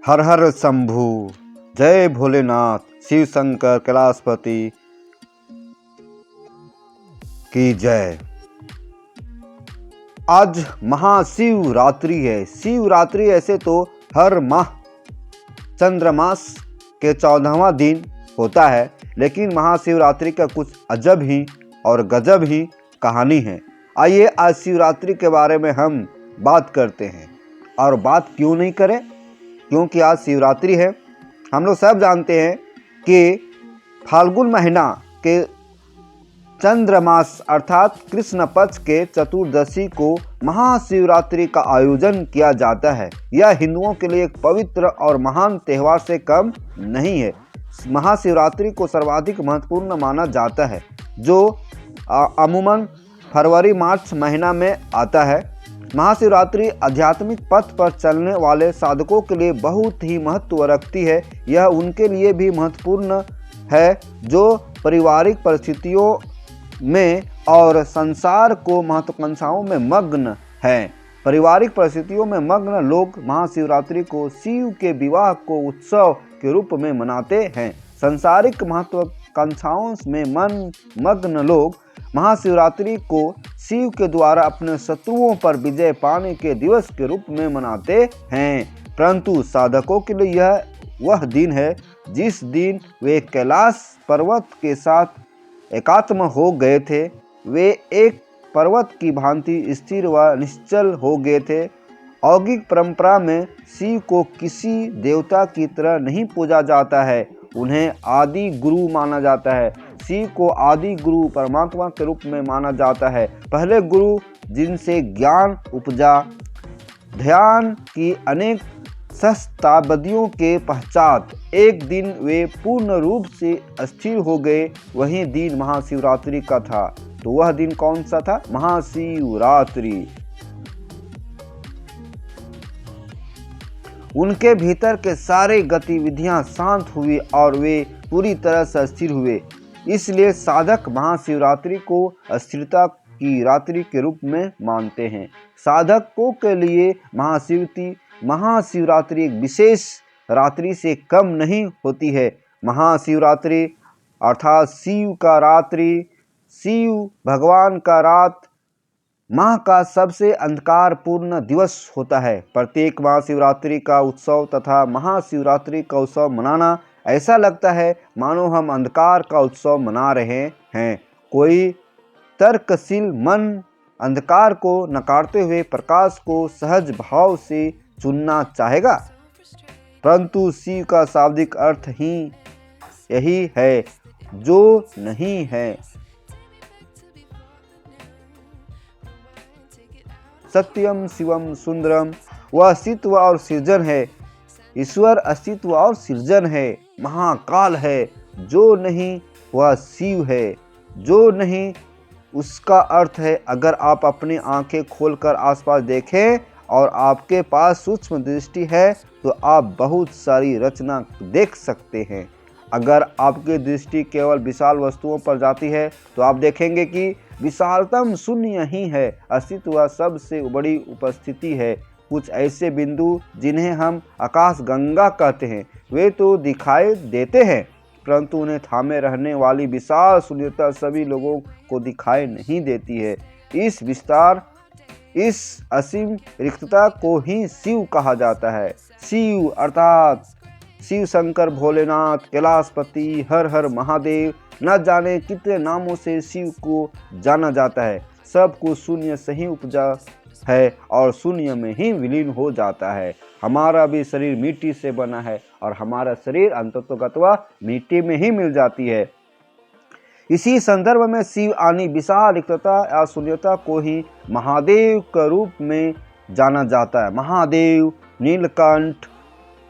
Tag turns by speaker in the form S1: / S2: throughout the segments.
S1: हर हर शंभू। जय भोलेनाथ। शिव शंकर कैलाशपति की जय। आज महाशिवरात्रि है। शिवरात्रि ऐसे तो हर माह चंद्रमास के 14वां दिन होता है, लेकिन महाशिवरात्रि का कुछ अजब ही और गजब ही कहानी है। आइए आज शिवरात्रि के बारे में हम बात करते हैं। और बात क्यों नहीं करें, क्योंकि आज शिवरात्रि है। हम लोग सब जानते हैं कि फाल्गुन महीना के चंद्रमास अर्थात कृष्ण पक्ष के चतुर्दशी को महाशिवरात्रि का आयोजन किया जाता है। यह हिंदुओं के लिए एक पवित्र और महान त्यौहार से कम नहीं है। महाशिवरात्रि को सर्वाधिक महत्वपूर्ण माना जाता है, जो अमूमन फरवरी मार्च महीना में आता है। महाशिवरात्रि आध्यात्मिक पथ पर चलने वाले साधकों के लिए बहुत ही महत्व रखती है। यह उनके लिए भी महत्वपूर्ण है जो पारिवारिक परिस्थितियों में और संसार को महत्वाकांक्षाओं में मग्न हैं। पारिवारिक परिस्थितियों में मग्न लोग महाशिवरात्रि को शिव के विवाह को उत्सव के रूप में मनाते हैं। सांसारिक महत्वाकांक्षाओं में मग्न लोग महाशिवरात्रि को शिव के द्वारा अपने शत्रुओं पर विजय पाने के दिवस के रूप में मनाते हैं। परंतु साधकों के लिए यह वह दिन है जिस दिन वे कैलाश पर्वत के साथ एकात्म हो गए थे। वे एक पर्वत की भांति स्थिर व निश्चल हो गए थे। औगिक परंपरा में शिव को किसी देवता की तरह नहीं पूजा जाता है, उन्हें आदि गुरु माना जाता है। शिव को आदि गुरु परमात्मा के रूप में माना जाता है, पहले गुरु जिनसे ज्ञान उपजा। ध्यान की अनेक सहस्त्राब्दियों के पश्चात एक दिन वे पूर्ण रूप से स्थिर हो गए। वही दिन महाशिवरात्रि का था। तो वह दिन कौन सा था? महाशिवरात्रि। उनके भीतर के सारे गतिविधियां शांत हुई और वे पूरी तरह से स्थिर हुए। इसलिए साधक महाशिवरात्रि को स्थिरता की रात्रि के रूप में मानते हैं। साधकों के लिए महाशिवरात्रि एक विशेष रात्रि से कम नहीं होती है। महाशिवरात्रि अर्थात शिव का रात्रि, शिव भगवान का रात माह का सबसे अंधकारपूर्ण दिवस होता है। प्रत्येक महाशिवरात्रि का उत्सव तथा महाशिवरात्रि का उत्सव मनाना ऐसा लगता है मानो हम अंधकार का उत्सव मना रहे हैं। कोई तर्कशील मन अंधकार को नकारते हुए प्रकाश को सहज भाव से चुनना चाहेगा, परंतु शिव का शाब्दिक अर्थ ही यही है जो नहीं है। सत्यम शिवम सुंदरम, वह अस्तित्व और सृजन है। ईश्वर अस्तित्व और सृजन है। महाकाल है। जो नहीं वह शिव है। जो नहीं उसका अर्थ है अगर आप अपनी आंखें खोलकर आसपास देखें और आपके पास सूक्ष्म दृष्टि है तो आप बहुत सारी रचना देख सकते हैं। अगर आपकी दृष्टि केवल विशाल वस्तुओं पर जाती है तो आप देखेंगे कि विशालतम शून्य ही है। अस्तित्व सबसे बड़ी उपस्थिति है। कुछ ऐसे बिंदु जिन्हें हम आकाश गंगा कहते हैं, वे तो दिखाई देते हैं, परंतु उन्हें थामे रहने वाली विशाल शून्यता सभी लोगों को दिखाई नहीं देती है। इस विस्तार, इस असीम रिक्तता को ही शिव कहा जाता है। शिव अर्थात शिव शंकर भोलेनाथ कैलाशपति हर हर महादेव, न जाने कितने नामों से शिव को जाना जाता है। सब कुछ शून्य से ही उपजा है और शून्य में ही विलीन हो जाता है। हमारा भी शरीर मिट्टी से बना है और हमारा शरीर अंततोगत्वा मिट्टी में ही मिल जाती है। इसी संदर्भ में शिव आनी विशाल रिक्तता या शून्यता को ही महादेव के रूप में जाना जाता है। महादेव, नीलकंठ।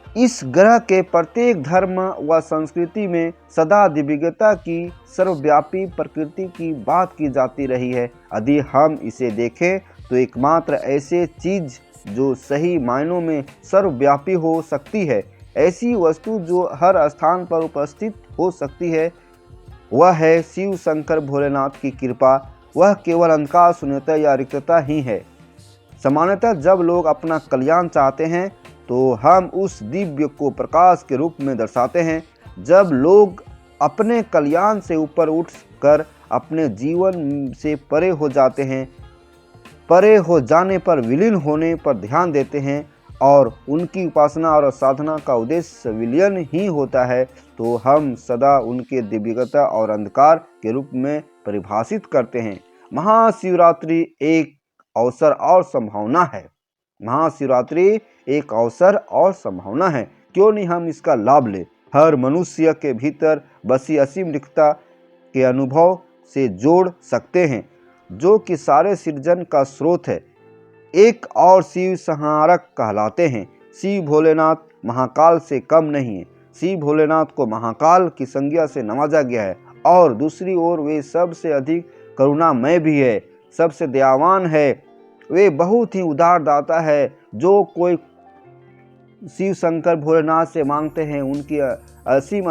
S1: इस ग्रह के प्रत्येक धर्म व संस्कृति में सदा दिव्यता की सर्वव्यापी प्रकृति की बात की जाती रही है। यदि हम इसे देखें तो एकमात्र ऐसे चीज जो सही मायनों में सर्वव्यापी हो सकती है, ऐसी वस्तु जो हर स्थान पर उपस्थित हो सकती है, वह है शिव शंकर भोलेनाथ की कृपा। वह केवल अंधकार शून्यता या रिक्तता ही है। सामान्यतः जब लोग अपना कल्याण चाहते हैं तो हम उस दिव्य को प्रकाश के रूप में दर्शाते हैं। जब लोग अपने कल्याण से ऊपर उठकर अपने जीवन से परे हो जाते हैं, परे हो जाने पर विलीन होने पर ध्यान देते हैं और उनकी उपासना और साधना का उद्देश्य विलयन ही होता है, तो हम सदा उनके दिव्यता और अंधकार के रूप में परिभाषित करते हैं। महाशिवरात्रि एक अवसर और संभावना है। महाशिवरात्रि एक अवसर और संभावना है, क्यों नहीं हम इसका लाभ लें। हर मनुष्य के भीतर बसी असीम रिक्तता के अनुभव से जोड़ सकते हैं, जो कि सारे सृजन का स्रोत है। एक और शिव संहारक कहलाते हैं। शिव भोलेनाथ महाकाल से कम नहीं है। शिव भोलेनाथ को महाकाल की संज्ञा से नवाजा गया है और दूसरी ओर वे सबसे अधिक करुणामय भी है, सबसे दयावान है। वे बहुत ही उदार दाता है। जो कोई शिव शंकर भोलेनाथ से मांगते हैं उनकी असीम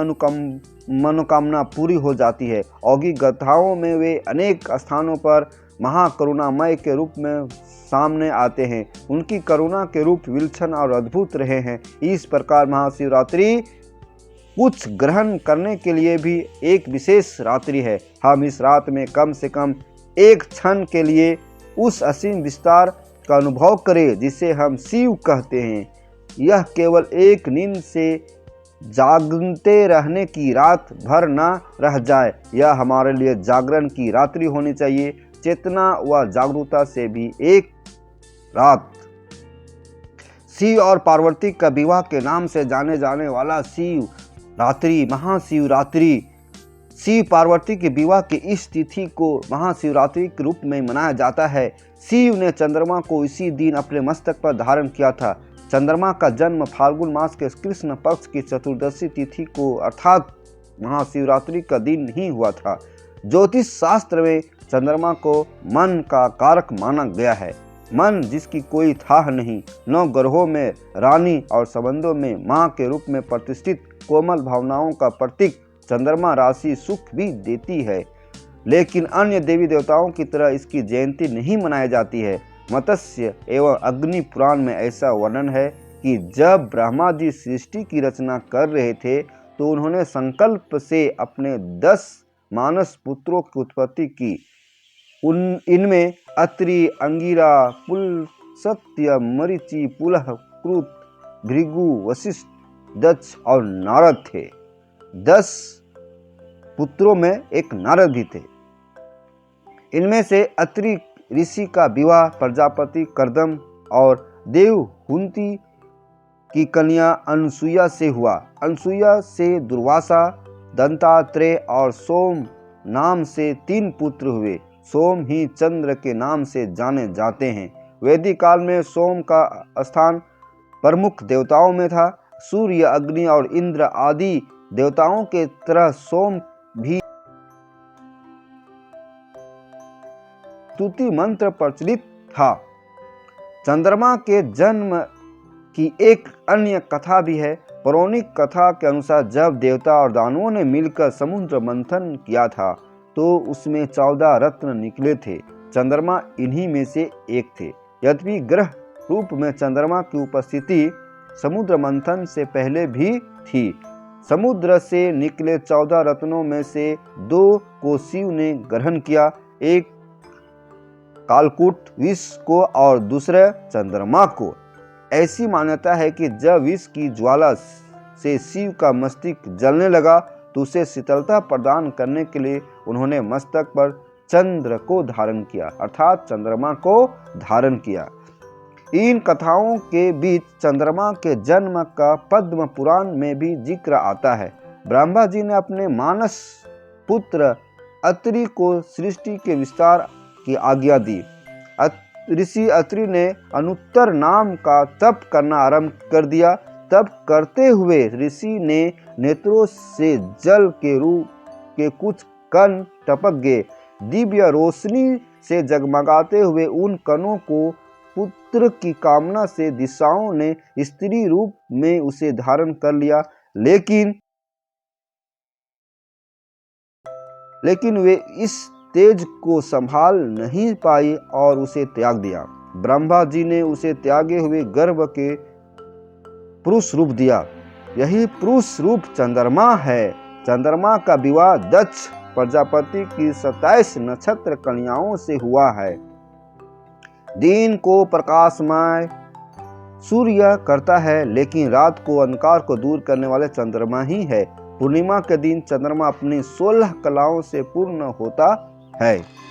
S1: मनोकामना पूरी हो जाती है। औगिक गाथाओं में वे अनेक स्थानों पर महाकरुणामय के रूप में सामने आते हैं। उनकी करुणा के रूप विलक्षण और अद्भुत रहे हैं। इस प्रकार महाशिवरात्रि कुछ ग्रहण करने के लिए भी एक विशेष रात्रि है। हम इस रात में कम से कम एक क्षण के लिए उस असीम विस्तार का अनुभव करें जिसे हम शिव कहते हैं। यह केवल एक नींद से जागते रहने की रात भर न रह जाए। यह हमारे लिए जागरण की रात्रि होनी चाहिए, चेतना व जागरूकता से भी एक रात। शिव और पार्वती का विवाह के नाम से जाने जाने वाला शिव रात्रि, महाशिवरात्रि, शिव पार्वती के विवाह की इस तिथि को महाशिवरात्रि के रूप में मनाया जाता है। शिव ने चंद्रमा को इसी दिन अपने मस्तक पर धारण किया था। चंद्रमा का जन्म फाल्गुन मास के कृष्ण पक्ष की चतुर्दशी तिथि को अर्थात महाशिवरात्रि का दिन ही हुआ था। ज्योतिष शास्त्र में चंद्रमा को मन का कारक माना गया है। मन जिसकी कोई थाह नहीं, 9 ग्रहों में रानी और संबंधों में मां के रूप में प्रतिष्ठित कोमल भावनाओं का प्रतीक चंद्रमा राशि सुख भी देती है, लेकिन अन्य देवी देवताओं की तरह इसकी जयंती नहीं मनाई जाती है। मत्स्य एवं अग्नि पुराण में ऐसा वर्णन है कि जब ब्रह्मा जी सृष्टि की रचना कर रहे थे तो उन्होंने संकल्प से अपने 10 मानस पुत्रों की उत्पत्ति की। इनमें अत्रि, अंगिरा, पुलस्त्य, मरीचि, पुलह, कृत, भृगु, वशिष्ठ, दक्ष और नारद थे। 10 पुत्रों में एक नारद भी थे। इनमें से अत्रि ऋषि का विवाह प्रजापति कर्दम और देवहुति की कन्या अनसुईया से हुआ। अनसुईया से दुर्वासा, दंतात्रेय और सोम नाम से 3 पुत्र हुए। सोम ही चंद्र के नाम से जाने जाते हैं। वैदिक काल में सोम का स्थान प्रमुख देवताओं में था। सूर्य, अग्नि और इंद्र आदि देवताओं के तरह सोम भी स्तुति मंत्र प्रचलित था। चंद्रमा के जन्म की एक अन्य कथा भी है। पौराणिक कथा के अनुसार जब देवता और दानवों ने मिलकर समुद्र मंथन किया था तो उसमें 14 रत्न निकले थे। चंद्रमा इन्हीं में से एक थे। यद्यपि ग्रह रूप में चंद्रमा की उपस्थिति समुद्र मंथन से पहले भी थी। समुद्र से निकले 14 रत्नों में से 2 को शिव ने ग्रहण किया, एक कालकूट विष को और दूसरे चंद्रमा को। ऐसी मान्यता है कि जब विष की ज्वाला से शिव का मस्तक जलने लगा तो उसे शीतलता प्रदान करने के लिए उन्होंने मस्तक पर चंद्र को धारण किया, अर्थात चंद्रमा को धारण किया। इन कथाओं के बीच चंद्रमा के जन्म का पद्म पुराण में भी जिक्र आता है। ब्रह्मा जी ने अपने मानस पुत्र अत्रि को सृष्टि के विस्तार की आज्ञा दी। ऋषि अत्रि ने अनुत्तर नाम का तप करना आरंभ कर दिया। तप करते हुए ऋषि ने नेत्रों से जल के रूप के कुछ कण टपक गए। दिव्य रोशनी से जगमगाते हुए उन कणों को पुत्र की कामना से दिशाओं ने स्त्री रूप में उसे धारण कर लिया, लेकिन वे इस तेज को संभाल नहीं पाई और उसे त्याग दिया। ब्रह्मा जी ने उसे त्यागे हुए गर्भ के पुरुष रूप दिया। यही पुरुष रूप चंद्रमा है। चंद्रमा का विवाह दक्ष प्रजापति की 27 नक्षत्र कन्याओं से हुआ है। दिन को प्रकाशमय सूर्य करता है, लेकिन रात को अंधकार को दूर करने वाले चंद्रमा ही है। पूर्णिमा के दिन चंद्रमा अपनी 16 कलाओं से पूर्ण होता है।